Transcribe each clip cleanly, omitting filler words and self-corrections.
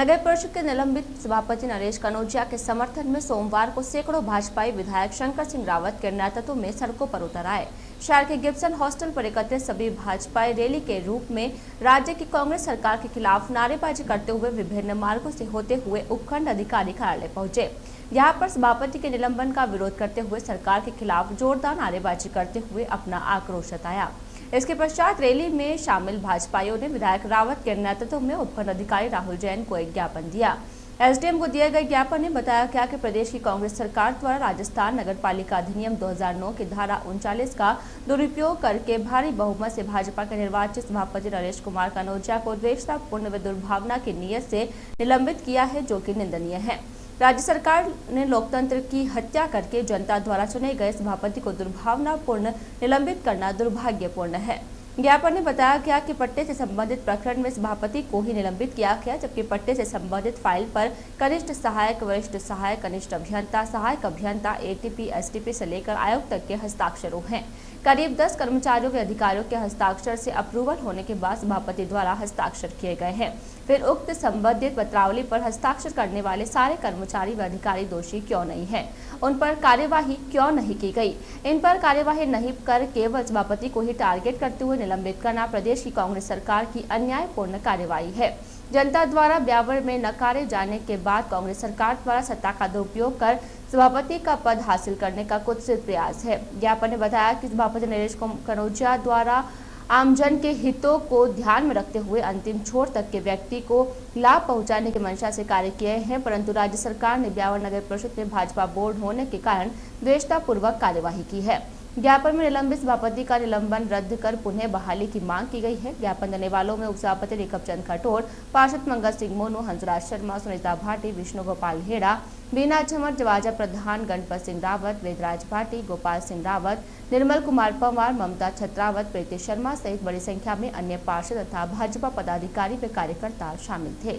नगर परिषद के निलंबित सभापति नरेश कनौजिया के समर्थन में सोमवार को सैकड़ों भाजपाई विधायक शंकर सिंह रावत के नेतृत्व में सड़कों पर उतर आए। शहर के गिब्सन हॉस्टल पर एकत्रित सभी भाजपाई रैली के रूप में राज्य की कांग्रेस सरकार के खिलाफ नारेबाजी करते हुए विभिन्न मार्गों से होते हुए उपखंड अधिकारी कार्यालय पहुंचे। यहाँ पर सभापति के निलंबन का विरोध करते हुए सरकार के खिलाफ जोरदार नारेबाजी करते हुए अपना आक्रोश जताया। इसके पश्चात रैली में शामिल भाजपाइयों ने विधायक रावत के नेतृत्व में उपखंड अधिकारी राहुल जैन को एक ज्ञापन दिया। एसडीएम को दिए गए ज्ञापन में बताया गया कि प्रदेश की कांग्रेस सरकार द्वारा राजस्थान नगरपालिका अधिनियम 2009 की धारा 39 का दुरुपयोग करके भारी बहुमत से भाजपा के निर्वाचित सभापति नरेश कुमार कनौजिया को द्वेषतापूर्ण व दुर्भावना की नीयत से निलंबित किया है, जो कि निंदनीय है। राज्य सरकार ने लोकतंत्र की हत्या करके जनता द्वारा चुने गए सभापति को दुर्भावनापूर्ण निलंबित करना दुर्भाग्यपूर्ण है। ज्ञापन में बताया गया कि पट्टे से संबंधित प्रकरण में सभापति को ही निलंबित किया गया, जबकि पट्टे से संबंधित फाइल पर कनिष्ठ सहायक, वरिष्ठ सहायक, कनिष्ठ अभियंता, सहायक अभियंता, एटीपी, एसटीपी से लेकर आयुक्त तक के हस्ताक्षरों हैं। करीब 10 कर्मचारियों व अधिकारियों के हस्ताक्षर से अप्रूवल होने के बाद सभापति द्वारा हस्ताक्षर किए गए हैं। फिर उक्त संबंधित पत्रावली पर हस्ताक्षर करने वाले सारे कर्मचारी व अधिकारी दोषी क्यों नहीं है, उन पर कार्यवाही क्यों नहीं की गई? इन पर कार्यवाही नहीं कर केवल सभापति को ही टारगेट करते हुए निलंबित करना प्रदेश की कांग्रेस सरकार की अन्यायपूर्ण कार्यवाही है। जनता द्वारा ब्यावर में नकारे जाने के बाद कांग्रेस सरकार द्वारा सत्ता का दुरुपयोग कर सभापति का पद हासिल करने का कुत्सित प्रयास है। ज्ञापन ने बताया कि सभापति नरेश कनौजिया द्वारा आमजन के हितों को ध्यान में रखते हुए अंतिम छोर तक के व्यक्ति को लाभ पहुंचाने की मंशा से कार्य किए हैं, परंतु राज्य सरकार ने ब्यावर नगर परिषद में भाजपा बोर्ड होने के कारण द्वेषतापूर्वक कार्यवाही की है। ज्ञापन में निलंबित सभापति का निलंबन रद्द कर पुनः बहाली की मांग की गई है। ज्ञापन देने वालों में उपसभापति रिकब चंद खटोर, पार्षद मंगल सिंह मोनू, हंसराज शर्मा, सुनीता भाटी, विष्णु गोपाल हेड़ा, बीना झमर, जवाजा प्रधान, गणपत सिंह रावत, वेदराज भाटी, गोपाल सिंह रावत, निर्मल कुमार पंवार, ममता छत्रावत, प्रीति शर्मा सहित बड़ी संख्या में अन्य पार्षद तथा भाजपा पदाधिकारी व कार्यकर्ता शामिल थे।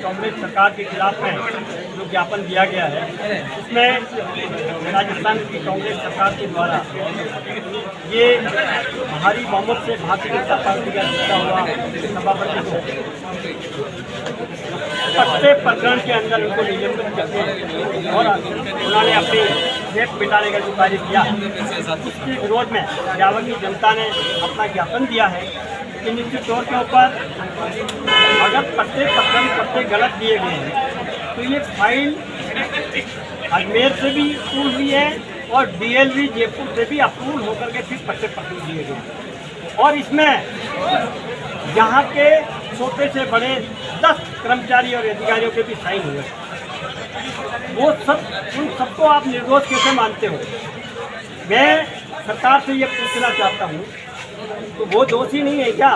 कांग्रेस सरकार के खिलाफ में जो ज्ञापन दिया गया है, उसमें राजस्थान की कांग्रेस सरकार के द्वारा ये भारी बहुमत से भारतीय जनता पार्टी का जीता हुआ सभापति को पट्टे प्रकरण के अंदर उनको निलंबित करके और उन्होंने अपनी जेब बिटाने का जो कार्य किया, उसके विरोध में ब्यावर की जनता ने अपना ज्ञापन दिया है कि निश्चित तौर के ऊपर अगर पट्टे गलत दिए गए हैं तो ये फाइल अजमेर से भी अप्रूव हुई है और डीएलवी जयपुर से भी अप्रूव होकर के फिर पट्टे दिए गए और इसमें यहाँ के छोटे से बड़े 10 कर्मचारी और अधिकारियों के भी साइन हुए। वो सब उन सबको आप निर्दोष कैसे मानते हो? मैं सरकार से ये पूछना चाहता हूँ, तो वो दोषी नहीं है क्या?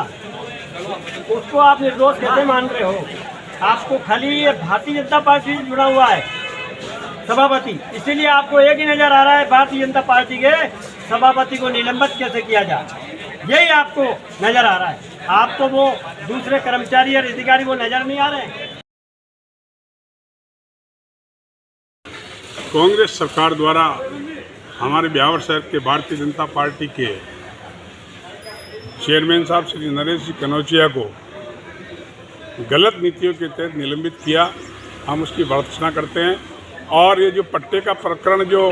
उसको आप निर्दोष कैसे मान रहे हो? आपको खाली ये भारतीय जनता पार्टी से जुड़ा हुआ है सभापति, इसीलिए आपको एक ही नजर आ रहा है भारतीय जनता पार्टी के सभापति को निलंबित कैसे किया जाए, यही आपको नजर आ रहा है। आपको वो दूसरे कर्मचारी और अधिकारी वो नजर नहीं आ रहे हैं। कांग्रेस सरकार द्वारा हमारे ब्यावर शहर के भारतीय जनता पार्टी के चेयरमैन साहब श्री नरेश जी कनौजिया को गलत नीतियों के तहत निलंबित किया। हम उसकी भर्त्सना करते हैं और ये जो पट्टे का प्रकरण जो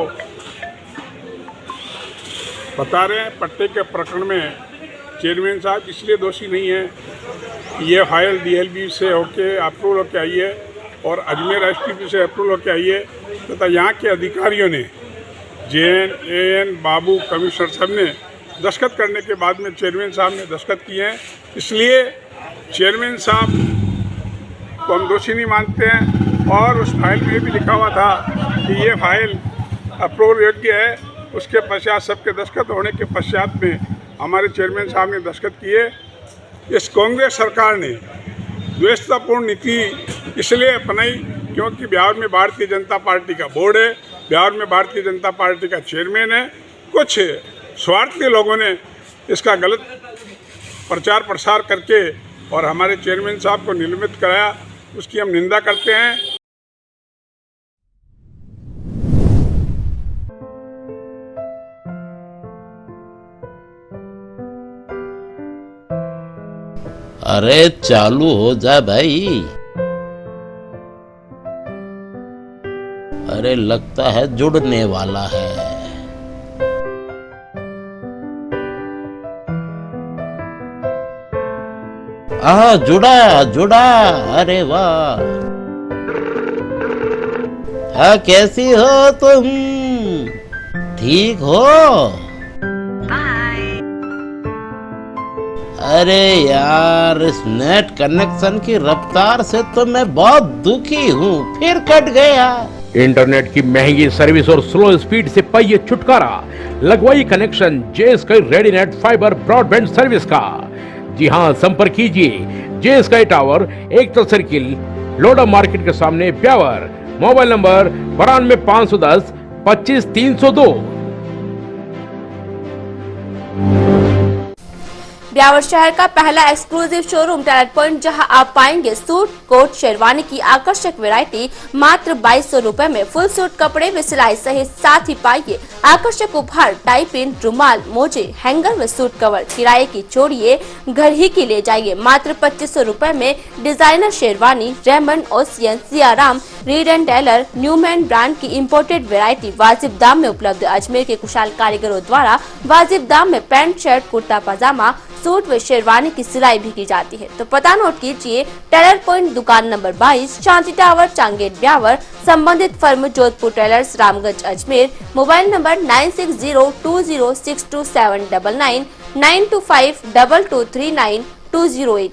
बता रहे हैं, पट्टे के प्रकरण में चेयरमैन साहब इसलिए दोषी नहीं है कि ये फाइल डीएलबी से होके अप्रूवल होके आई है और अजमेर एसटीपी से अप्रूवल होके आई है तथा यहाँ के अधिकारियों ने जेएन, एएन, बाबू, कमिश्नर सब ने दस्तखत करने के बाद में चेयरमैन साहब ने दस्तखत किए हैं। इसलिए चेयरमैन साहब को हम दोषी नहीं मानते हैं और उस फाइल में भी लिखा हुआ था कि ये फाइल अप्रूवल योग्य है। उसके पश्चात सबके दस्तखत होने के पश्चात में हमारे चेयरमैन साहब ने दस्तखत किए। इस कांग्रेस सरकार ने द्वेषतापूर्ण नीति इसलिए अपनाई क्योंकि बिहार में भारतीय जनता पार्टी का बोर्ड है, बिहार में भारतीय जनता पार्टी का चेयरमैन है। कुछ स्वार्थी लोगों ने इसका गलत प्रचार प्रसार करके और हमारे चेयरमैन साहब को निलंबित कराया, उसकी हम निंदा करते हैं। अरे चालू हो जा भाई। अरे लगता है जुड़ने वाला है। जुड़ा जुड़ा, अरे वाह। हाँ कैसी हो तुम, ठीक हो? अरे यार इस नेट कनेक्शन की रफ्तार से तो मैं बहुत दुखी हूँ, फिर कट गया। इंटरनेट की महंगी सर्विस और स्लो स्पीड से पाइए छुटकारा। लगवाइए connection JSky ReadyNet fibre broadband service का। जी हाँ, संपर्क कीजिए JSky tower, Ekta circle, Loda market के सामने, ब्यावर। Mobile number 92 510 25 302। ब्यावर शहर का पहला एक्सक्लूसिव शोरूम टैलेंट पॉइंट, जहां आप पाएंगे सूट, कोट, शेरवानी की आकर्षक वैरायटी मात्र 2200 रुपए में। फुल सूट कपड़े में सिलाई सहित साथ ही पाइए आकर्षक उपहार, टाई पिन, रुमाल, मोजे, हैंगर व सूट कवर। किराए की छोड़िए, घर ही की ले जाइए मात्र 2500 रुपए में। Designer sherwani, Raymond, Ocean, Siyaram, Reid and Taylor, Newman brand की इंपोर्टेड वैरायटी वाजिब दाम में उपलब्ध। अजमेर के कुशल कारीगरों द्वारा वाजिब दाम में पैंट, शर्ट, कुर्ता पजामा, सूट व शेरवानी की सिलाई भी की जाती है। तो पता नोट कीजिए, टेलर पॉइंट, दुकान नंबर 22, शांति टावर, चांगेट, ब्यावर। संबंधित फर्म Jodhpur tailors, Ramganj, Ajmer. Mobile number 9602062799, 9252239 208।